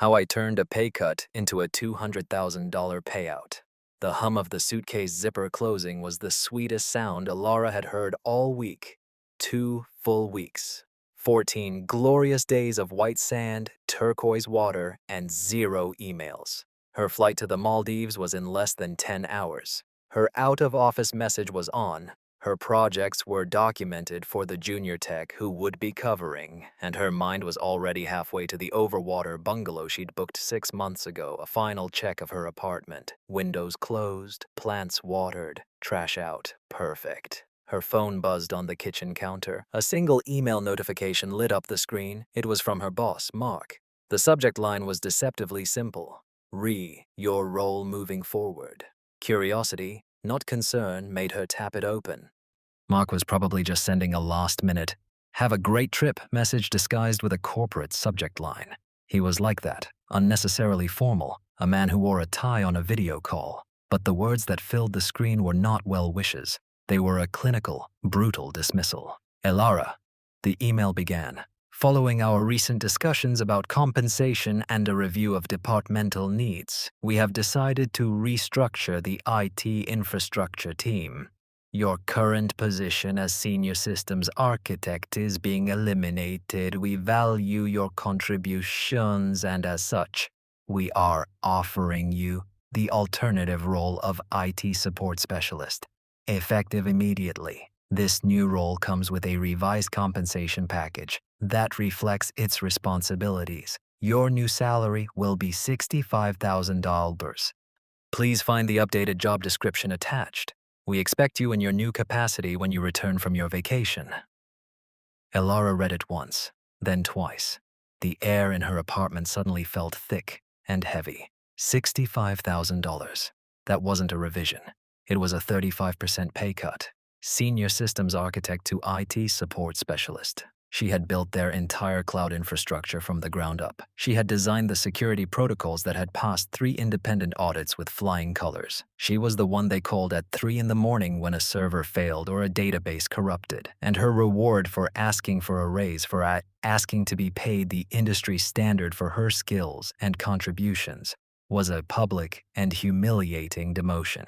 How I turned a pay cut into a $200,000 payout. The hum of the suitcase zipper closing was the sweetest sound Alara had heard all week. 2 full weeks. 14 glorious days of white sand, turquoise water, and 0 emails. Her flight to the Maldives was in less than 10 hours. Her out-of-office message was on. Her projects were documented for the junior tech who would be covering, and her mind was already halfway to the overwater bungalow she'd booked 6 months ago, a final check of her apartment. Windows closed, plants watered, trash out. Perfect. Her phone buzzed on the kitchen counter. A single email notification lit up the screen. It was from her boss, Mark. The subject line was deceptively simple. Your role moving forward. Curiosity, not concern, made her tap it open. Mark was probably just sending a last-minute, "Have a great trip" message disguised with a corporate subject line. He was like that, unnecessarily formal, a man who wore a tie on a video call. But the words that filled the screen were not well wishes. They were a clinical, brutal dismissal. "Alara," the email began, "following our recent discussions about compensation and a review of departmental needs, we have decided to restructure the IT infrastructure team. Your current position as senior systems architect is being eliminated. We value your contributions, and as such, we are offering you the alternative role of IT support specialist, effective immediately. This new role comes with a revised compensation package that reflects its responsibilities. Your new salary will be $65,000. Please find the updated job description attached. We expect you in your new capacity when you return from your vacation." Alara read it once, then twice. The air in her apartment suddenly felt thick and heavy. $65,000. That wasn't a revision. It was a 35% pay cut. Senior systems architect to IT support specialist. She had built their entire cloud infrastructure from the ground up. She had designed the security protocols that had passed 3 independent audits with flying colors. She was the one they called at 3 in the morning when a server failed or a database corrupted. And her reward for asking for a raise, for asking to be paid the industry standard for her skills and contributions, was a public and humiliating demotion.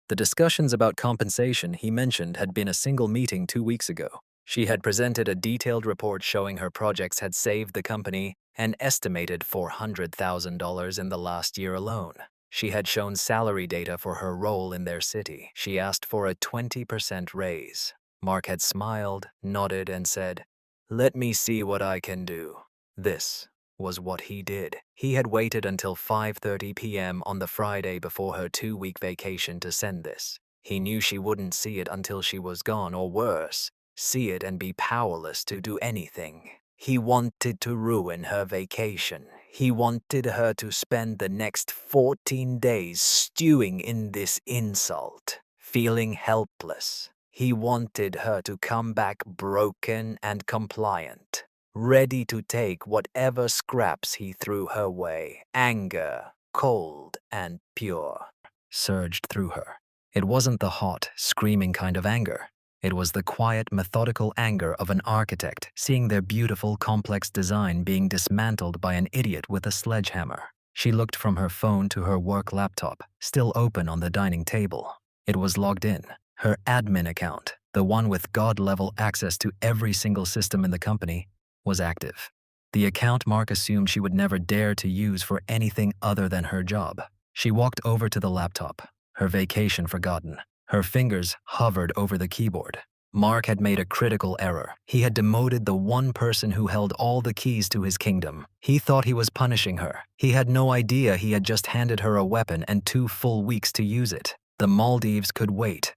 The discussions about compensation he mentioned had been a single meeting 2 weeks ago. She had presented a detailed report showing her projects had saved the company an estimated $400,000 in the last year alone. She had shown salary data for her role in their city. She asked for a 20% raise. Mark had smiled, nodded, and said, "Let me see what I can do." This was what he did. He had waited until 5:30 p.m. on the Friday before her 2-week vacation to send this. He knew she wouldn't see it until she was gone, or worse, see it and be powerless to do anything. He wanted to ruin her vacation. He wanted her to spend the next 14 days stewing in this insult, feeling helpless. He wanted her to come back broken and compliant, ready to take whatever scraps he threw her way. Anger, cold and pure, surged through her. It wasn't the hot, screaming kind of anger. It was the quiet, methodical anger of an architect seeing their beautiful, complex design being dismantled by an idiot with a sledgehammer. She looked from her phone to her work laptop, still open on the dining table. It was logged in. Her admin account, the one with God-level access to every single system in the company, was active. The account Mark assumed she would never dare to use for anything other than her job. She walked over to the laptop, her vacation forgotten. Her fingers hovered over the keyboard. Mark had made a critical error. He had demoted the one person who held all the keys to his kingdom. He thought he was punishing her. He had no idea he had just handed her a weapon and 2 full weeks to use it. The Maldives could wait.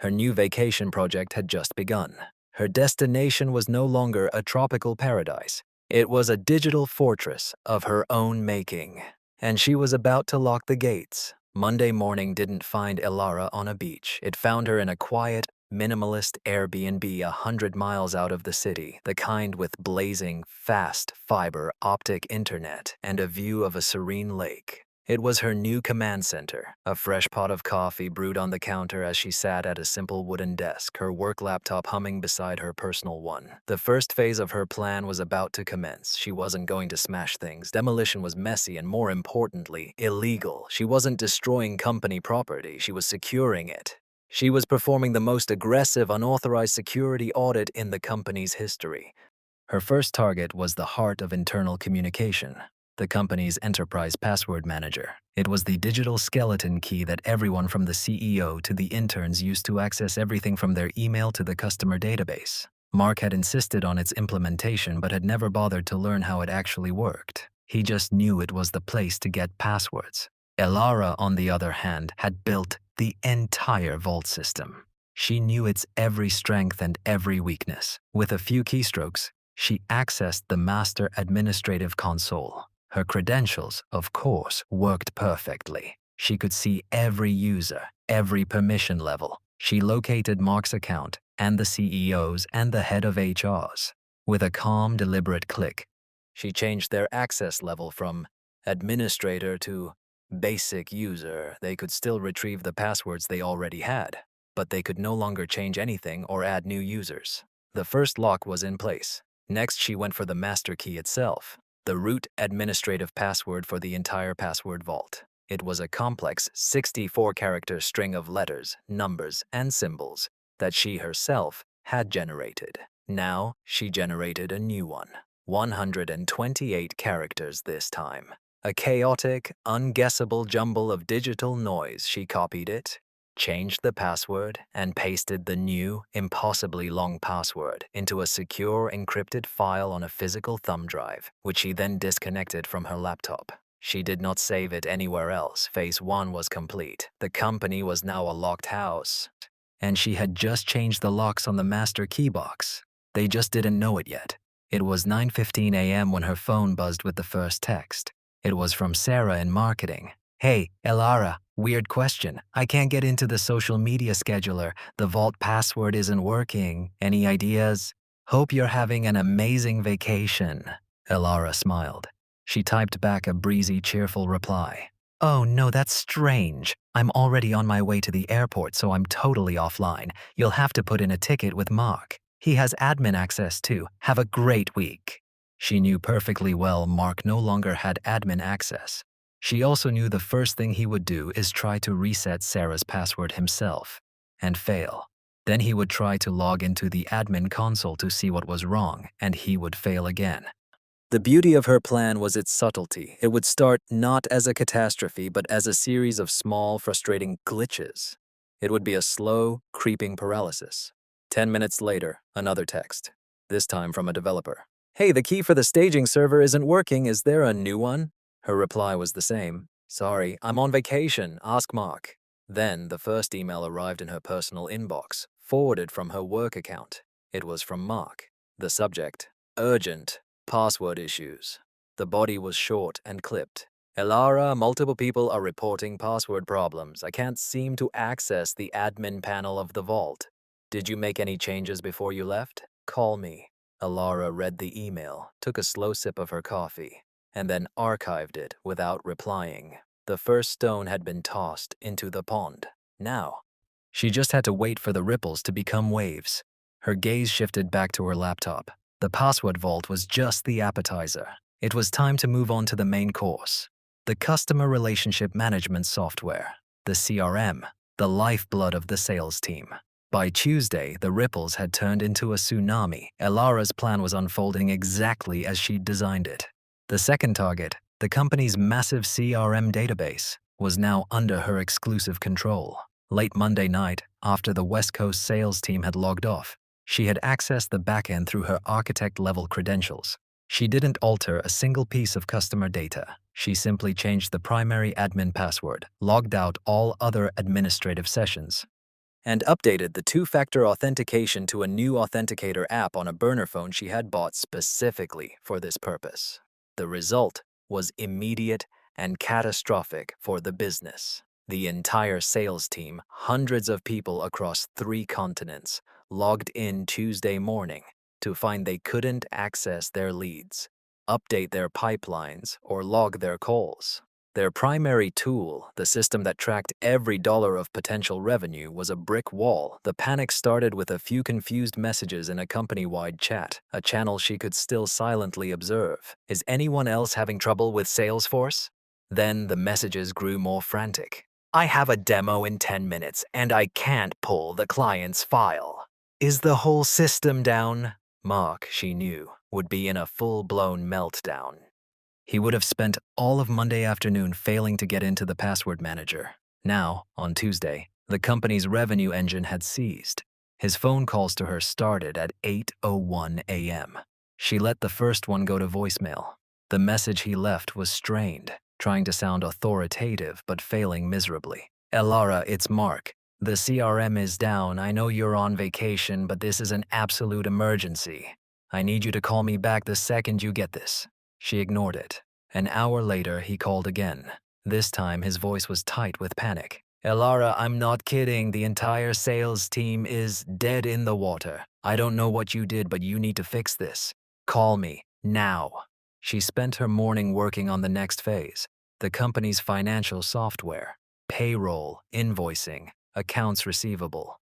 Her new vacation project had just begun. Her destination was no longer a tropical paradise. It was a digital fortress of her own making. And she was about to lock the gates. Monday morning didn't find Alara on a beach. It found her in a quiet, minimalist Airbnb 100 miles out of the city, the kind with blazing, fast fiber optic internet and a view of a serene lake. It was her new command center, a fresh pot of coffee brewed on the counter as she sat at a simple wooden desk, her work laptop humming beside her personal one. The first phase of her plan was about to commence. She wasn't going to smash things. Demolition was messy and, more importantly, illegal. She wasn't destroying company property, she was securing it. She was performing the most aggressive, unauthorized security audit in the company's history. Her first target was the heart of internal communication, the company's enterprise password manager. It was the digital skeleton key that everyone from the CEO to the interns used to access everything from their email to the customer database. Mark had insisted on its implementation but had never bothered to learn how it actually worked. He just knew it was the place to get passwords. Elara, on the other hand, had built the entire vault system. She knew its every strength and every weakness. With a few keystrokes, she accessed the master administrative console. Her credentials, of course, worked perfectly. She could see every user, every permission level. She located Mark's account and the CEO's and the head of HR's. With a calm, deliberate click, she changed their access level from administrator to basic user. They could still retrieve the passwords they already had, but they could no longer change anything or add new users. The first lock was in place. Next, she went for the master key itself, the root administrative password for the entire password vault. It was a complex 64-character string of letters, numbers, and symbols that she herself had generated. Now, she generated a new one, 128 characters this time. A chaotic, unguessable jumble of digital noise. She copied it, changed the password, and pasted the new, impossibly long password into a secure, encrypted file on a physical thumb drive, which she then disconnected from her laptop. She did not save it anywhere else. Phase 1 was complete. The company was now a locked house, and she had just changed the locks on the master key box. They just didn't know it yet. It was 9:15 a.m. when her phone buzzed with the first text. It was from Sarah in marketing. "Hey, Elara, weird question. I can't get into the social media scheduler. The vault password isn't working. Any ideas? Hope you're having an amazing vacation." Elara smiled. She typed back a breezy, cheerful reply. "Oh no, that's strange. I'm already on my way to the airport, so I'm totally offline. You'll have to put in a ticket with Mark. He has admin access too. Have a great week." She knew perfectly well Mark no longer had admin access. She also knew the first thing he would do is try to reset Sarah's password himself and fail. Then he would try to log into the admin console to see what was wrong, and he would fail again. The beauty of her plan was its subtlety. It would start not as a catastrophe, but as a series of small, frustrating glitches. It would be a slow, creeping paralysis. 10 minutes later, another text, this time from a developer. "Hey, the key for the staging server isn't working. Is there a new one?" Her reply was the same. "Sorry, I'm on vacation. Ask Mark." Then the first email arrived in her personal inbox, forwarded from her work account. It was from Mark. The subject, urgent, password issues. The body was short and clipped. "Elara, multiple people are reporting password problems. I can't seem to access the admin panel of the vault. Did you make any changes before you left? Call me." Elara read the email, took a slow sip of her coffee, and then archived it without replying. The first stone had been tossed into the pond. Now, she just had to wait for the ripples to become waves. Her gaze shifted back to her laptop. The password vault was just the appetizer. It was time to move on to the main course. The customer relationship management software, the CRM, the lifeblood of the sales team. By Tuesday, the ripples had turned into a tsunami. Elara's plan was unfolding exactly as she'd designed it. The second target, the company's massive CRM database, was now under her exclusive control. Late Monday night, after the West Coast sales team had logged off, she had accessed the backend through her architect-level credentials. She didn't alter a single piece of customer data. She simply changed the primary admin password, logged out all other administrative sessions, and updated the two-factor authentication to a new authenticator app on a burner phone she had bought specifically for this purpose. The result was immediate and catastrophic for the business. The entire sales team, hundreds of people across 3 continents, logged in Tuesday morning to find they couldn't access their leads, update their pipelines, or log their calls. Their primary tool, the system that tracked every dollar of potential revenue, was a brick wall. The panic started with a few confused messages in a company-wide chat, a channel she could still silently observe. Is anyone else having trouble with Salesforce? Then the messages grew more frantic. I have a demo in 10 minutes, and I can't pull the client's file. Is the whole system down? Mark, she knew, would be in a full-blown meltdown. He would have spent all of Monday afternoon failing to get into the password manager. Now, on Tuesday, the company's revenue engine had seized. His phone calls to her started at 8:01 a.m. She let the first one go to voicemail. The message he left was strained, trying to sound authoritative but failing miserably. Elara, it's Mark. The CRM is down. I know you're on vacation, but this is an absolute emergency. I need you to call me back the second you get this. She ignored it. An hour later, he called again. This time, his voice was tight with panic. Elara, I'm not kidding. The entire sales team is dead in the water. I don't know what you did, but you need to fix this. Call me, now. She spent her morning working on the next phase, the company's financial software, payroll, invoicing, accounts receivable.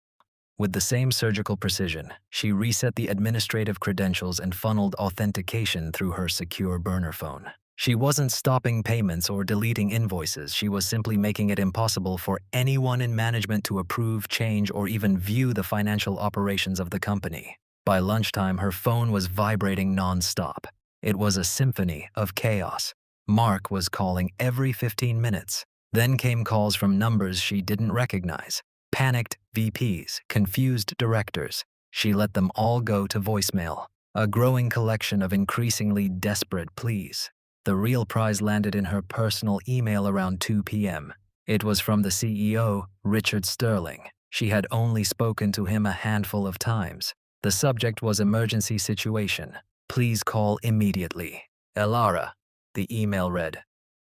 With the same surgical precision, she reset the administrative credentials and funneled authentication through her secure burner phone. She wasn't stopping payments or deleting invoices. She was simply making it impossible for anyone in management to approve, change, or even view the financial operations of the company. By lunchtime, her phone was vibrating non-stop. It was a symphony of chaos. Mark was calling every 15 minutes. Then came calls from numbers she didn't recognize. Panicked VPs, confused directors. She let them all go to voicemail, a growing collection of increasingly desperate pleas. The real prize landed in her personal email around 2 p.m. It was from the CEO, Richard Sterling. She had only spoken to him a handful of times. The subject was emergency situation. Please call immediately. Elara, the email read.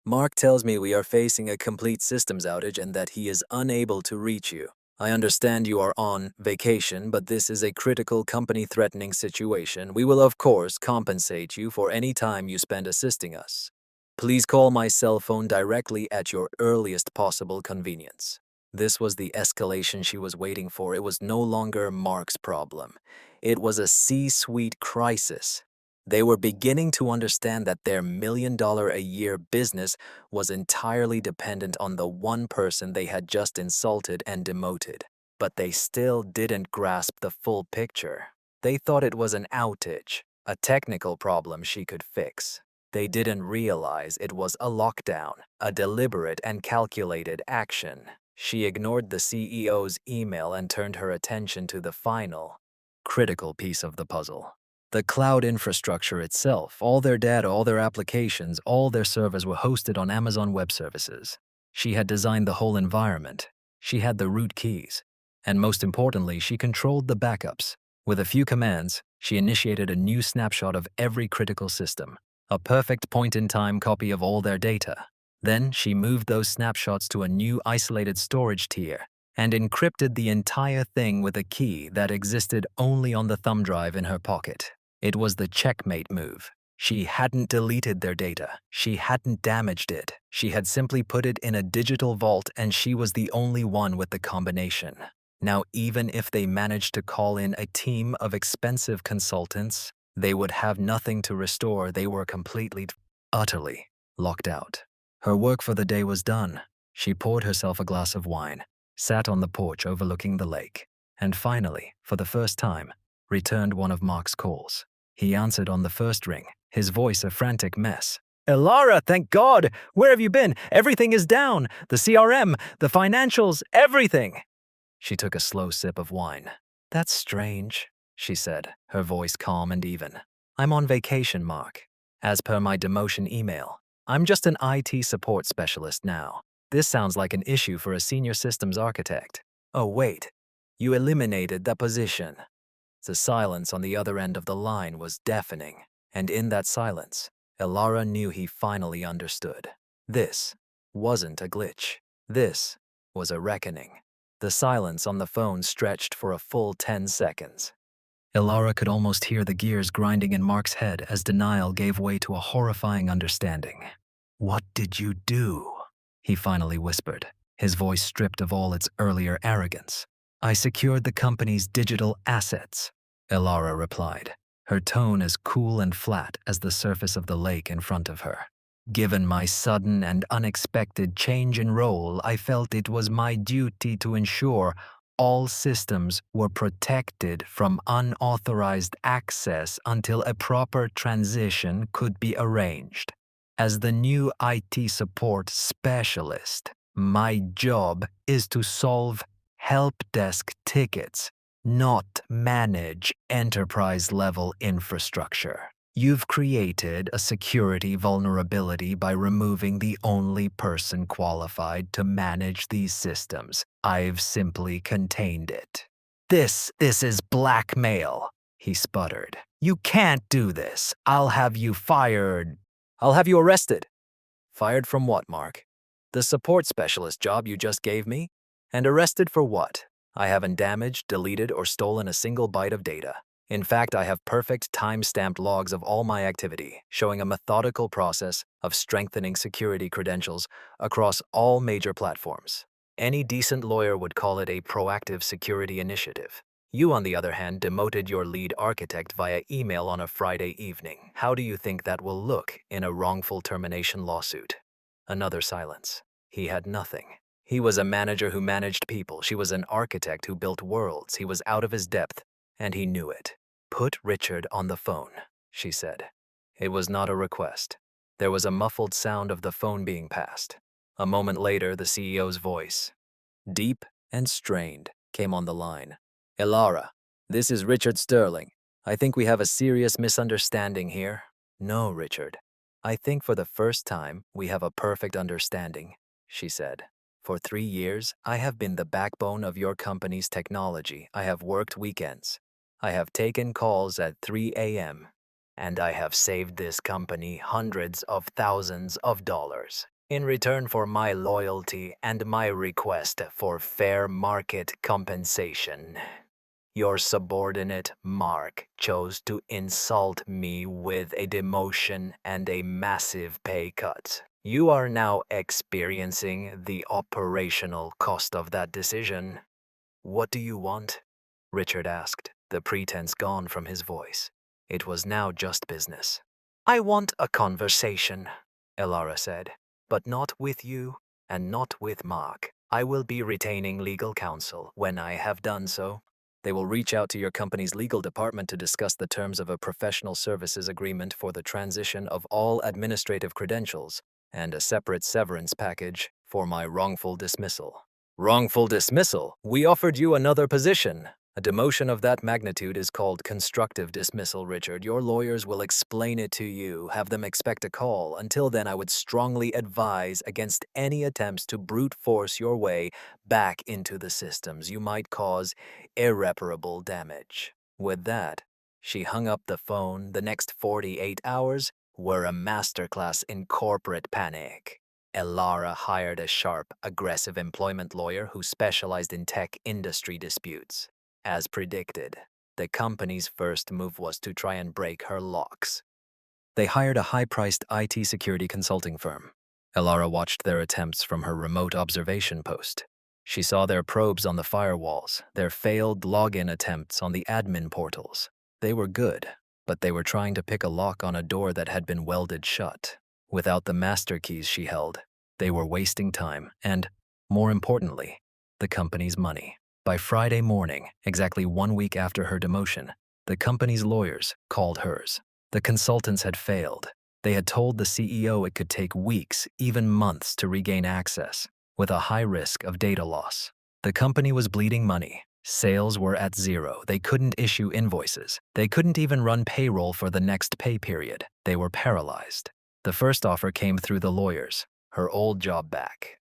Mark tells me we are facing a complete systems outage and that he is unable to reach you. I understand you are on vacation, but this is a critical company-threatening situation. We will, of course, compensate you for any time you spend assisting us. Please call my cell phone directly at your earliest possible convenience. This was the escalation she was waiting for. It was no longer Mark's problem. It was a C-suite crisis. They were beginning to understand that their million-dollar-a-year business was entirely dependent on the one person they had just insulted and demoted. But they still didn't grasp the full picture. They thought it was an outage, a technical problem she could fix. They didn't realize it was a lockdown, a deliberate and calculated action. She ignored the CEO's email and turned her attention to the final, critical piece of the puzzle. The cloud infrastructure itself, all their data, all their applications, all their servers were hosted on Amazon Web Services. She had designed the whole environment. She had the root keys. And most importantly, she controlled the backups. With a few commands, she initiated a new snapshot of every critical system, a perfect point-in-time copy of all their data. Then she moved those snapshots to a new isolated storage tier and encrypted the entire thing with a key that existed only on the thumb drive in her pocket. It was the checkmate move. She hadn't deleted their data. She hadn't damaged it. She had simply put it in a digital vault, and she was the only one with the combination. Now, even if they managed to call in a team of expensive consultants, they would have nothing to restore. They were completely, utterly locked out. Her work for the day was done. She poured herself a glass of wine, sat on the porch overlooking the lake, and finally, for the first time, returned one of Mark's calls. He answered on the first ring, his voice a frantic mess. Elara, thank God! Where have you been? Everything is down. The CRM, the financials, everything. She took a slow sip of wine. That's strange, she said, her voice calm and even. I'm on vacation, Mark. As per my demotion email, I'm just an IT support specialist now. This sounds like an issue for a senior systems architect. Oh, wait. You eliminated the position. The silence on the other end of the line was deafening, and in that silence, Elara knew he finally understood. This wasn't a glitch. This was a reckoning. The silence on the phone stretched for a full 10 seconds. Elara could almost hear the gears grinding in Mark's head as denial gave way to a horrifying understanding. What did you do? he finally whispered, his voice stripped of all its earlier arrogance. I secured the company's digital assets, Elara replied, her tone as cool and flat as the surface of the lake in front of her. Given my sudden and unexpected change in role, I felt it was my duty to ensure all systems were protected from unauthorized access until a proper transition could be arranged. As the new IT support specialist, my job is to solve help desk tickets, not manage enterprise-level infrastructure. You've created a security vulnerability by removing the only person qualified to manage these systems. I've simply contained it. This is blackmail, he sputtered. You can't do this. I'll have you fired. I'll have you arrested. Fired from what, Mark? The support specialist job you just gave me? And arrested for what? I haven't damaged, deleted, or stolen a single byte of data. In fact, I have perfect time-stamped logs of all my activity, showing a methodical process of strengthening security credentials across all major platforms. Any decent lawyer would call it a proactive security initiative. You, on the other hand, demoted your lead architect via email on a Friday evening. How do you think that will look in a wrongful termination lawsuit? Another silence. He had nothing. He was a manager who managed people. She was an architect who built worlds. He was out of his depth, and he knew it. Put Richard on the phone, she said. It was not a request. There was a muffled sound of the phone being passed. A moment later, the CEO's voice, deep and strained, came on the line. Elara, this is Richard Sterling. I think we have a serious misunderstanding here. No, Richard. I think for the first time, we have a perfect understanding, she said. For 3 years, I have been the backbone of your company's technology. I have worked weekends. I have taken calls at 3 a.m. And I have saved this company hundreds of thousands of dollars in return for my loyalty and my request for fair market compensation. Your subordinate, Mark, chose to insult me with a demotion and a massive pay cut. You are now experiencing the operational cost of that decision. What do you want? Richard asked, the pretense gone from his voice. It was now just business. I want a conversation, Elara said, but not with you and not with Mark. I will be retaining legal counsel. When I have done so, they will reach out to your company's legal department to discuss the terms of a professional services agreement for the transition of all administrative credentials and a separate severance package for my wrongful dismissal. Wrongful dismissal? We offered you another position. A demotion of that magnitude is called constructive dismissal, Richard. Your lawyers will explain it to you. Have them expect a call. Until then, I would strongly advise against any attempts to brute force your way back into the systems. You might cause irreparable damage. With that, she hung up the phone. The next 48 hours were a masterclass in corporate panic. Elara hired a sharp, aggressive employment lawyer who specialized in tech industry disputes. As predicted, the company's first move was to try and break her locks. They hired a high-priced IT security consulting firm. Elara watched their attempts from her remote observation post. She saw their probes on the firewalls, their failed login attempts on the admin portals. They were good, but they were trying to pick a lock on a door that had been welded shut. Without the master keys she held, they were wasting time and, more importantly, the company's money. By Friday morning, exactly 1 week after her demotion, the company's lawyers called hers. The consultants had failed. They had told the CEO it could take weeks, even months, to regain access, with a high risk of data loss. The company was bleeding money. Sales were at zero. They couldn't issue invoices. They couldn't even run payroll for the next pay period. They were paralyzed. The first offer came through the lawyers, her old job back.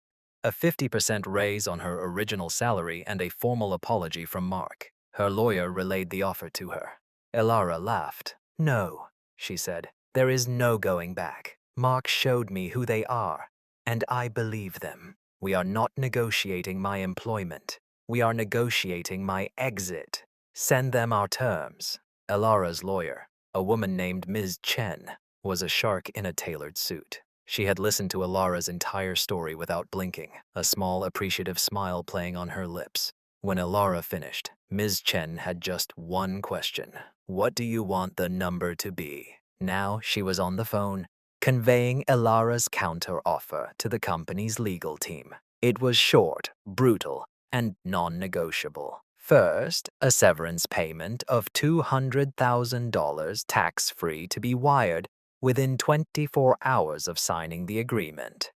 A 50% raise on her original salary and a formal apology from Mark. Her lawyer relayed the offer to her. Elara laughed. No, she said. There is no going back. Mark showed me who they are, and I believe them. We are not negotiating my employment. We are negotiating my exit. Send them our terms. Elara's lawyer, a woman named Ms. Chen, was a shark in a tailored suit. She had listened to Alara's entire story without blinking, a small appreciative smile playing on her lips. When Alara finished, Ms. Chen had just one question. What do you want the number to be? Now she was on the phone, conveying Alara's counter-offer to the company's legal team. It was short, brutal, and non-negotiable. First, a severance payment of $200,000 tax-free to be wired within 24 hours of signing the agreement.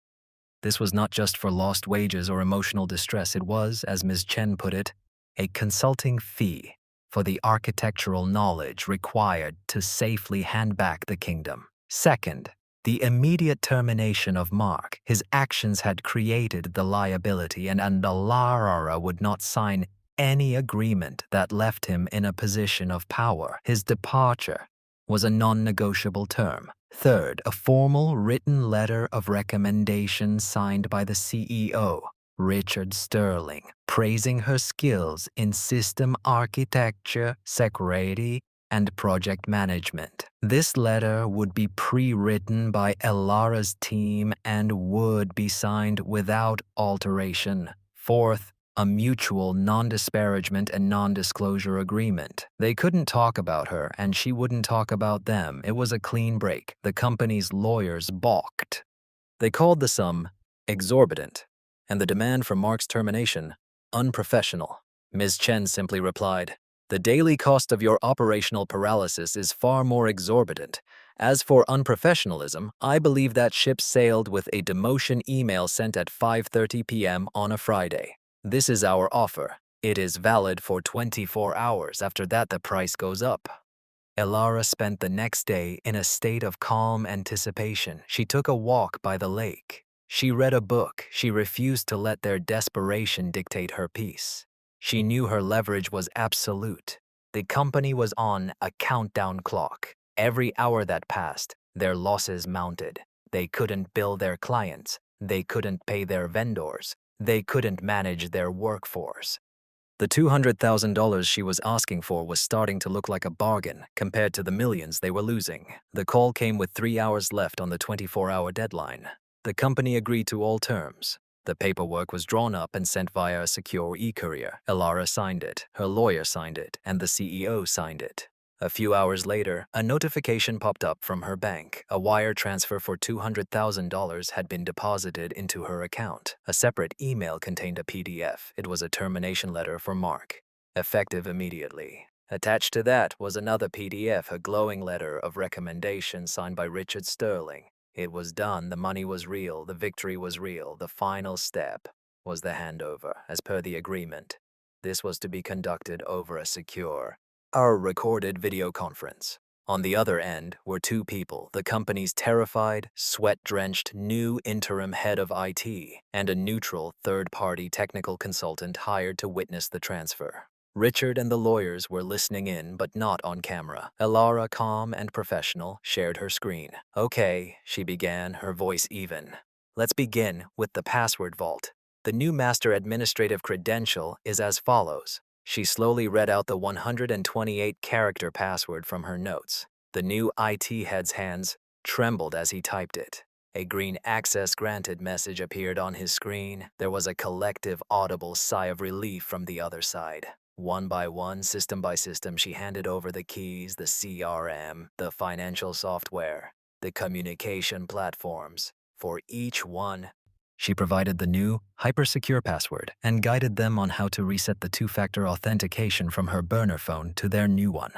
This was not just for lost wages or emotional distress. It was, as Ms. Chen put it, a consulting fee for the architectural knowledge required to safely hand back the kingdom. Second, the immediate termination of Mark. His actions had created the liability, and Alara would not sign any agreement that left him in a position of power. His departure was a non-negotiable term. Third, a formal written letter of recommendation signed by the CEO, Richard Sterling, praising her skills in system architecture, security, and project management. This letter would be pre-written by Alara's team and would be signed without alteration. Fourth, a mutual non-disparagement and non-disclosure agreement. They couldn't talk about her, and she wouldn't talk about them. It was a clean break. The company's lawyers balked. They called the sum exorbitant, and the demand for Mark's termination unprofessional. Ms. Chen simply replied, "The daily cost of your operational paralysis is far more exorbitant. As for unprofessionalism, I believe that ship sailed with a demotion email sent at 5:30 p.m. on a Friday. This is our offer. It is valid for 24 hours. After that, the price goes up." Alara spent the next day in a state of calm anticipation. She took a walk by the lake. She read a book. She refused to let their desperation dictate her peace. She knew her leverage was absolute. The company was on a countdown clock. Every hour that passed, their losses mounted. They couldn't bill their clients. They couldn't pay their vendors. They couldn't manage their workforce. The $200,000 she was asking for was starting to look like a bargain compared to the millions they were losing. The call came with 3 hours left on the 24-hour deadline. The company agreed to all terms. The paperwork was drawn up and sent via a secure e-courier. Alara signed it, her lawyer signed it, and the CEO signed it. A few hours later, a notification popped up from her bank. A wire transfer for $200,000 had been deposited into her account. A separate email contained a PDF. It was a termination letter for Mark, effective immediately. Attached to that was another PDF, a glowing letter of recommendation signed by Richard Sterling. It was done. The money was real. The victory was real. The final step was the handover, as per the agreement. This was to be conducted over a secure, recorded video conference. On the other end were two people, the company's terrified, sweat-drenched new interim head of IT and a neutral third-party technical consultant hired to witness the transfer. Richard and the lawyers were listening in, but not on camera. Alara, calm and professional, shared her screen. "Okay," she began, her voice even. "Let's begin with the password vault. The new master administrative credential is as follows." She slowly read out the 128-character password from her notes. The new IT head's hands trembled as he typed it. A green access granted message appeared on his screen. There was a collective audible sigh of relief from the other side. One by one, system by system, she handed over the keys, the CRM, the financial software, the communication platforms. For each one, she provided the new, hyper-secure password and guided them on how to reset the two-factor authentication from her burner phone to their new one.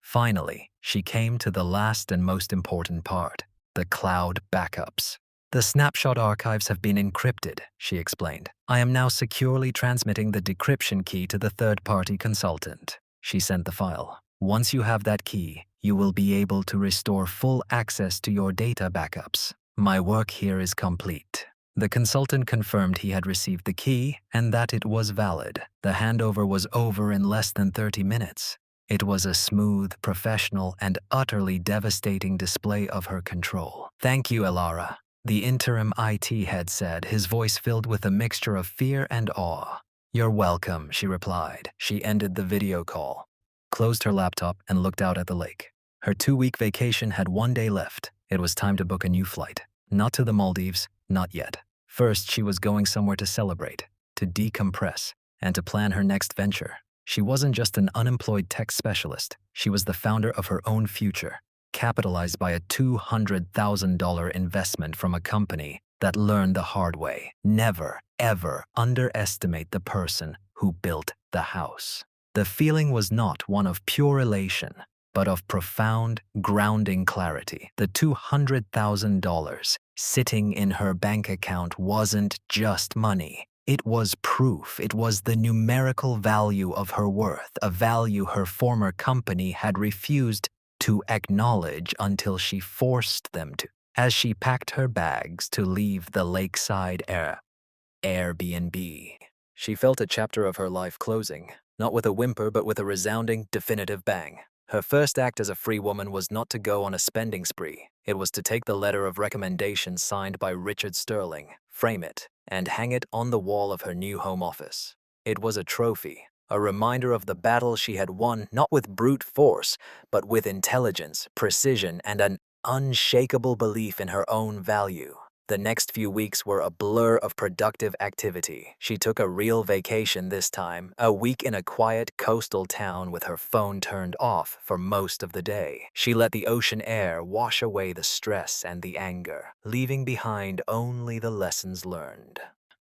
Finally, she came to the last and most important part, the cloud backups. "The snapshot archives have been encrypted," she explained. "I am now securely transmitting the decryption key to the third-party consultant." She sent the file. "Once you have that key, you will be able to restore full access to your data backups. My work here is complete." The consultant confirmed he had received the key and that it was valid. The handover was over in less than 30 minutes. It was a smooth, professional, and utterly devastating display of her control. "Thank you, Alara," the interim IT head said, his voice filled with a mixture of fear and awe. "You're welcome," she replied. She ended the video call, closed her laptop, and looked out at the lake. Her 2-week vacation had 1 day left. It was time to book a new flight. Not to the Maldives, not yet. First, she was going somewhere to celebrate, to decompress, and to plan her next venture. She wasn't just an unemployed tech specialist. She was the founder of her own future, capitalized by a $200,000 investment from a company that learned the hard way. Never, ever underestimate the person who built the house. The feeling was not one of pure elation, but of profound, grounding clarity. The $200,000 sitting in her bank account wasn't just money. It was proof. It was the numerical value of her worth, a value her former company had refused to acknowledge until she forced them to. As she packed her bags to leave the lakeside Airbnb, she felt a chapter of her life closing, not with a whimper but with a resounding, definitive bang. Her first act as a free woman was not to go on a spending spree. It was to take the letter of recommendation signed by Richard Sterling, frame it, and hang it on the wall of her new home office. It was a trophy, a reminder of the battle she had won not with brute force, but with intelligence, precision, and an unshakable belief in her own value. The next few weeks were a blur of productive activity. She took a real vacation this time, a week in a quiet coastal town with her phone turned off for most of the day. She let the ocean air wash away the stress and the anger, leaving behind only the lessons learned.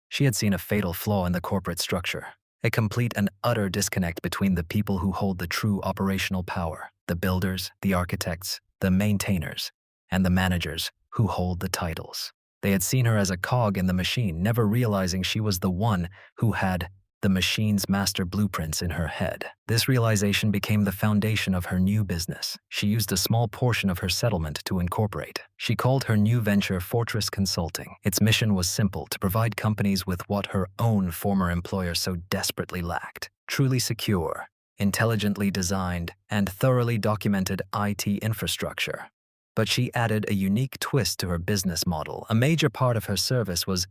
She had seen a fatal flaw in the corporate structure, a complete and utter disconnect between the people who hold the true operational power, the builders, the architects, the maintainers, and the managers who hold the titles. They had seen her as a cog in the machine, never realizing she was the one who had the machine's master blueprints in her head. This realization became the foundation of her new business. She used a small portion of her settlement to incorporate. She called her new venture Fortress Consulting. Its mission was simple: to provide companies with what her own former employer so desperately lacked: truly secure, intelligently designed, and thoroughly documented IT infrastructure. But she added a unique twist to her business model. A major part of her service was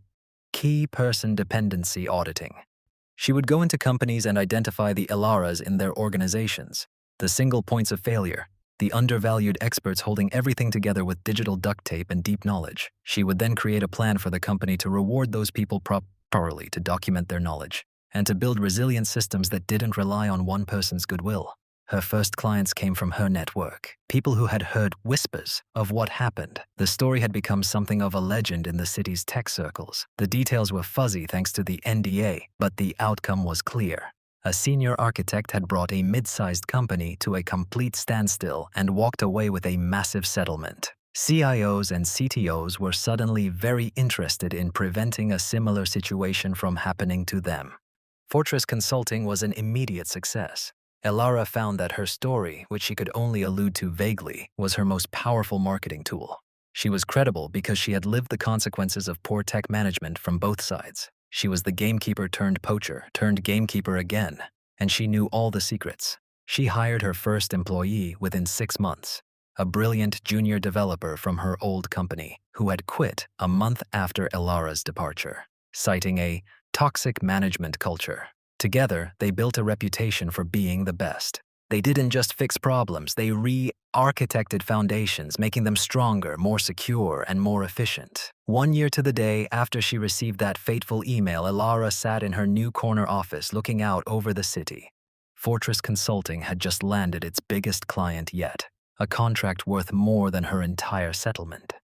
key person dependency auditing. She would go into companies and identify the Ilaras in their organizations, the single points of failure, the undervalued experts holding everything together with digital duct tape and deep knowledge. She would then create a plan for the company to reward those people properly, to document their knowledge, and to build resilient systems that didn't rely on one person's goodwill. Her first clients came from her network, people who had heard whispers of what happened. The story had become something of a legend in the city's tech circles. The details were fuzzy thanks to the NDA, but the outcome was clear. A senior architect had brought a mid-sized company to a complete standstill and walked away with a massive settlement. CIOs and CTOs were suddenly very interested in preventing a similar situation from happening to them. Fortress Consulting was an immediate success. Ilara found that her story, which she could only allude to vaguely, was her most powerful marketing tool. She was credible because she had lived the consequences of poor tech management from both sides. She was the gamekeeper turned poacher, turned gamekeeper again, and she knew all the secrets. She hired her first employee within 6 months, a brilliant junior developer from her old company, who had quit a month after Ilara's departure, citing a toxic management culture. Together, they built a reputation for being the best. They didn't just fix problems, they re-architected foundations, making them stronger, more secure, and more efficient. 1 year to the day after she received that fateful email, Ilara sat in her new corner office looking out over the city. Fortress Consulting had just landed its biggest client yet, a contract worth more than her entire settlement.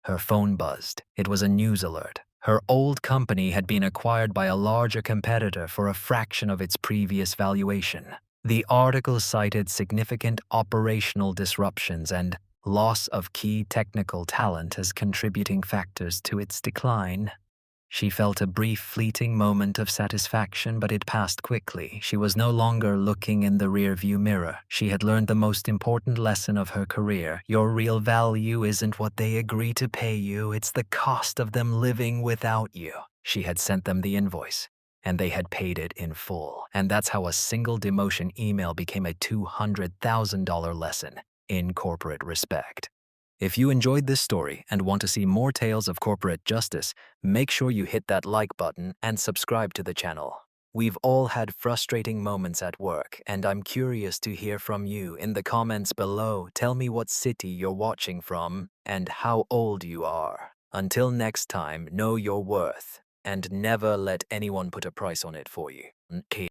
Her phone buzzed. It was a news alert. Her old company had been acquired by a larger competitor for a fraction of its previous valuation. The article cited significant operational disruptions and loss of key technical talent as contributing factors to its decline. She felt a brief, fleeting moment of satisfaction, but it passed quickly. She was no longer looking in the rearview mirror. She had learned the most important lesson of her career. Your real value isn't what they agree to pay you, it's the cost of them living without you. She had sent them the invoice, and they had paid it in full. And that's how a single demotion email became a $200,000 lesson in corporate respect. If you enjoyed this story and want to see more tales of corporate justice, make sure you hit that like button and subscribe to the channel. We've all had frustrating moments at work, and I'm curious to hear from you in the comments below. Tell me what city you're watching from and how old you are. Until next time, know your worth and never let anyone put a price on it for you. Okay.